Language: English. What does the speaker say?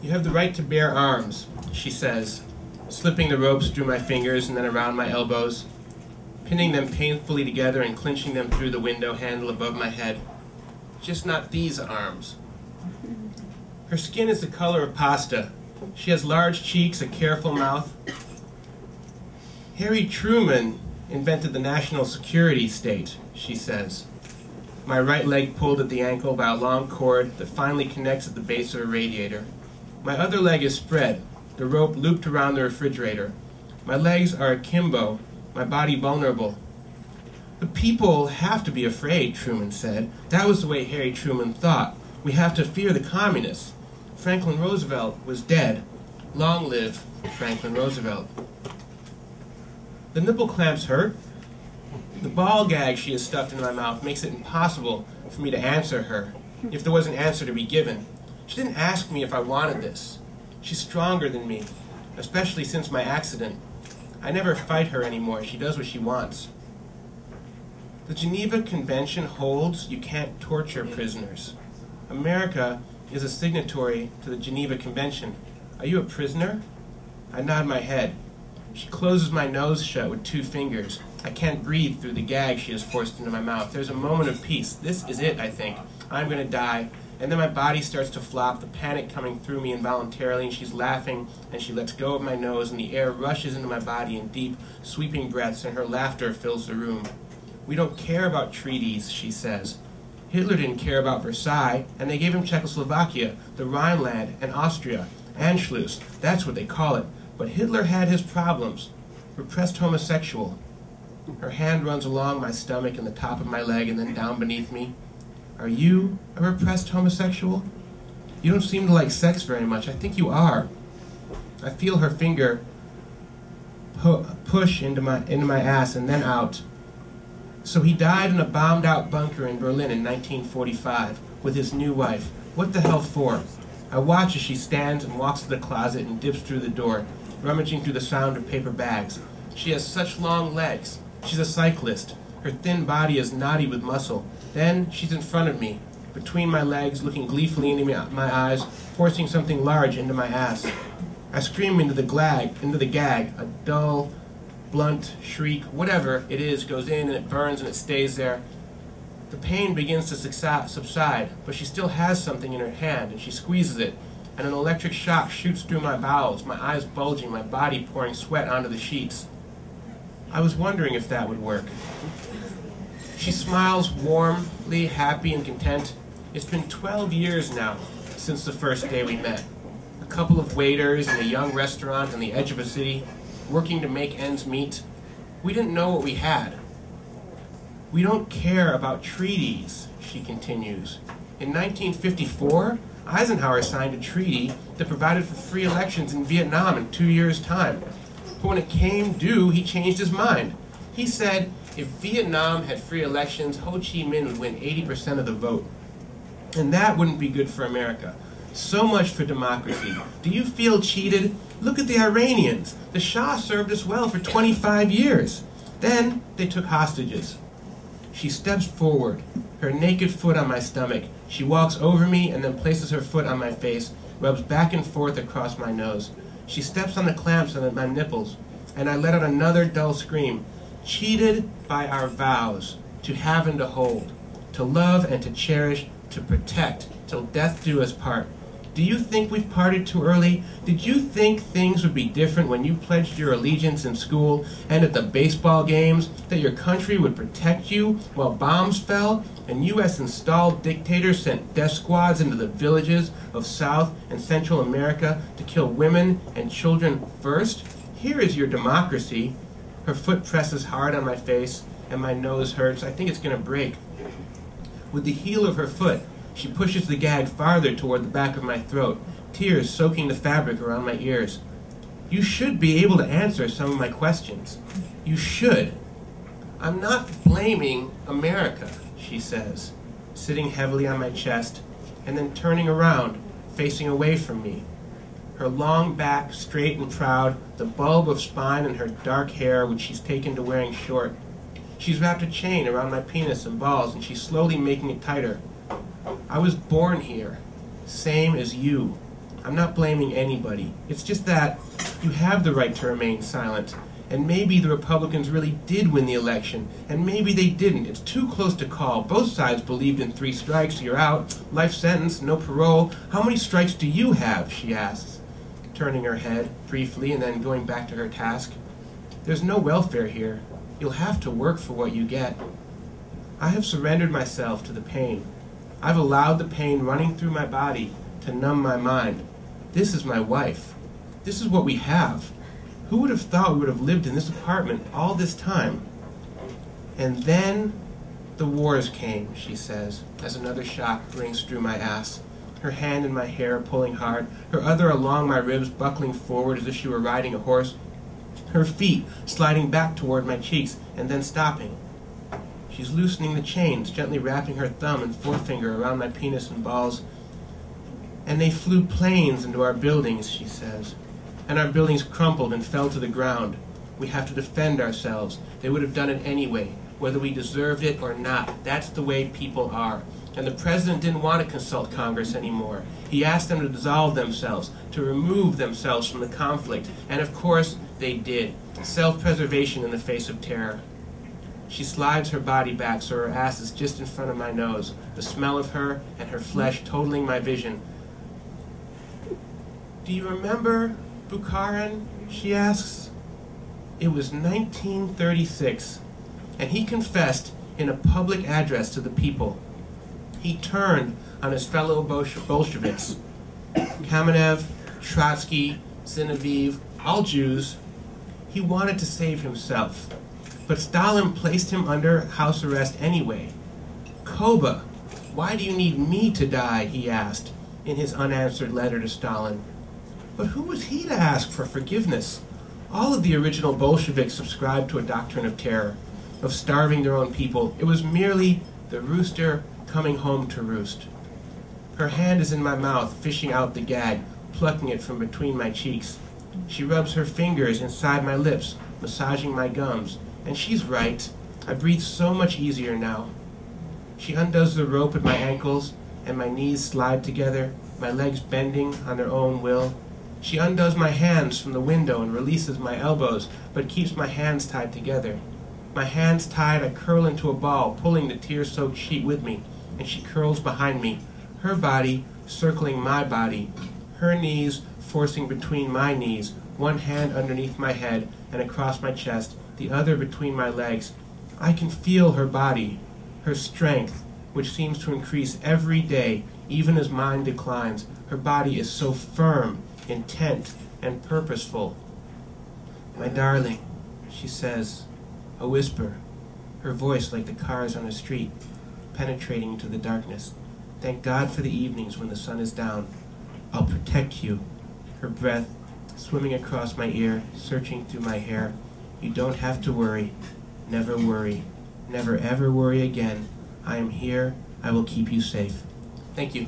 You have the right to bear arms, she says, slipping the ropes through my fingers and then around my elbows, pinning them painfully together and clinching them through the window handle above my head. Just not these arms. Her skin is the color of pasta. She has large cheeks, a careful mouth. Harry Truman invented the national security state, she says. My right leg pulled at the ankle by a long cord that finally connects at the base of a radiator. My other leg is spread, the rope looped around the refrigerator. My legs are akimbo, my body vulnerable. The people have to be afraid, Truman said. That was the way Harry Truman thought. We have to fear the communists. Franklin Roosevelt was dead. Long live Franklin Roosevelt. The nipple clamps hurt. The ball gag she has stuffed into my mouth makes it impossible for me to answer her, if there was an answer to be given. She didn't ask me if I wanted this. She's stronger than me, especially since my accident. I never fight her anymore. She does what she wants. The Geneva Convention holds you can't torture prisoners. America is a signatory to the Geneva Convention. Are you a prisoner? I nod my head. She closes my nose shut with 2 fingers. I can't breathe through the gag she has forced into my mouth. There's a moment of peace. This is it, I think. I'm going to die. And then my body starts to flop, the panic coming through me involuntarily, and she's laughing, and she lets go of my nose, and the air rushes into my body in deep, sweeping breaths, and her laughter fills the room. We don't care about treaties, she says. Hitler didn't care about Versailles, and they gave him Czechoslovakia, the Rhineland, and Austria. Anschluss, that's what they call it. But Hitler had his problems. Repressed homosexual. Her hand runs along my stomach and the top of my leg and then down beneath me. Are you a repressed homosexual? You don't seem to like sex very much. I think you are. I feel her finger push into my ass and then out. So he died in a bombed-out bunker in Berlin in 1945 with his new wife. What the hell for? I watch as she stands and walks to the closet and dips through the door, rummaging through the sound of paper bags. She has such long legs. She's a cyclist. Her thin body is knotty with muscle. Then she's in front of me, between my legs, looking gleefully into my eyes, forcing something large into my ass. I scream into the gag, a dull, blunt shriek. Whatever it is goes in and it burns and it stays there. The pain begins to subside, but she still has something in her hand, and she squeezes it, and an electric shock shoots through my bowels, my eyes bulging, my body pouring sweat onto the sheets. I was wondering if that would work. She smiles warmly, happy and content. It's been 12 years now since the first day we met. A couple of waiters in a young restaurant on the edge of a city, working to make ends meet. We didn't know what we had. We don't care about treaties, she continues. In 1954, Eisenhower signed a treaty that provided for free elections in Vietnam in 2 years' time. But when it came due, he changed his mind. He said if Vietnam had free elections, Ho Chi Minh would win 80% of the vote. And that wouldn't be good for America. So much for democracy. Do you feel cheated? Look at the Iranians. The Shah served us well for 25 years. Then they took hostages. She steps forward, her naked foot on my stomach. She walks over me and then places her foot on my face, rubs back and forth across my nose. She steps on the clamps on my nipples, and I let out another dull scream. Cheated by our vows, to have and to hold, to love and to cherish, to protect, till death do us part. Do you think we've parted too early? Did you think things would be different when you pledged your allegiance in school and at the baseball games, that your country would protect you while bombs fell and U.S. installed dictators sent death squads into the villages of South and Central America to kill women and children first? Here is your democracy. Her foot presses hard on my face and my nose hurts. I think it's going to break. With the heel of her foot, she pushes the gag farther toward the back of my throat, tears soaking the fabric around my ears. You should be able to answer some of my questions. You should. I'm not blaming America, she says, sitting heavily on my chest, and then turning around, facing away from me. Her long back, straight and proud, the bulb of spine in her dark hair, which she's taken to wearing short. She's wrapped a chain around my penis and balls, and she's slowly making it tighter. I was born here, same as you. I'm not blaming anybody. It's just that you have the right to remain silent. And maybe the Republicans really did win the election, and maybe they didn't. It's too close to call. Both sides believed in 3 strikes, you're out. Life sentence, no parole. How many strikes do you have, she asks, turning her head briefly and then going back to her task. There's no welfare here. You'll have to work for what you get. I have surrendered myself to the pain. I've allowed the pain running through my body to numb my mind. This is my wife. This is what we have. Who would have thought we would have lived in this apartment all this time? And then the wars came, she says, as another shock rings through my ass. Her hand in my hair pulling hard, her other along my ribs buckling forward as if she were riding a horse, her feet sliding back toward my cheeks and then stopping. She's loosening the chains, gently wrapping her thumb and forefinger around my penis and balls. And they flew planes into our buildings, she says. And our buildings crumpled and fell to the ground. We have to defend ourselves. They would have done it anyway, whether we deserved it or not. That's the way people are. And the president didn't want to consult Congress anymore. He asked them to dissolve themselves, to remove themselves from the conflict. And of course, they did. Self-preservation in the face of terror. She slides her body back so her ass is just in front of my nose, the smell of her and her flesh totaling my vision. Do you remember Bukharin? She asks. It was 1936, and he confessed in a public address to the people. He turned on his fellow Bolsheviks, Kamenev, Trotsky, Zinoviev, all Jews. He wanted to save himself, but Stalin placed him under house arrest anyway. Koba, why do you need me to die, he asked in his unanswered letter to Stalin. But who was he to ask for forgiveness? All of the original Bolsheviks subscribed to a doctrine of terror, of starving their own people. It was merely the rooster coming home to roost. Her hand is in my mouth, fishing out the gag, plucking it from between my cheeks. She rubs her fingers inside my lips, massaging my gums. And she's right. I breathe so much easier now. She undoes the rope at my ankles, and my knees slide together, my legs bending on their own will. She undoes my hands from the window and releases my elbows, but keeps my hands tied together. My hands tied, I curl into a ball, pulling the tear-soaked sheet with me, and she curls behind me, her body circling my body, her knees forcing between my knees, one hand underneath my head and across my chest, the other between my legs. I can feel her body, her strength, which seems to increase every day, even as mine declines. Her body is so firm, intent, and purposeful. My darling, she says, a whisper, her voice like the cars on the street, penetrating into the darkness. Thank God for the evenings when the sun is down. I'll protect you. Her breath swimming across my ear, searching through my hair. You don't have to worry. Never worry. Never ever worry again. I am here. I will keep you safe. Thank you.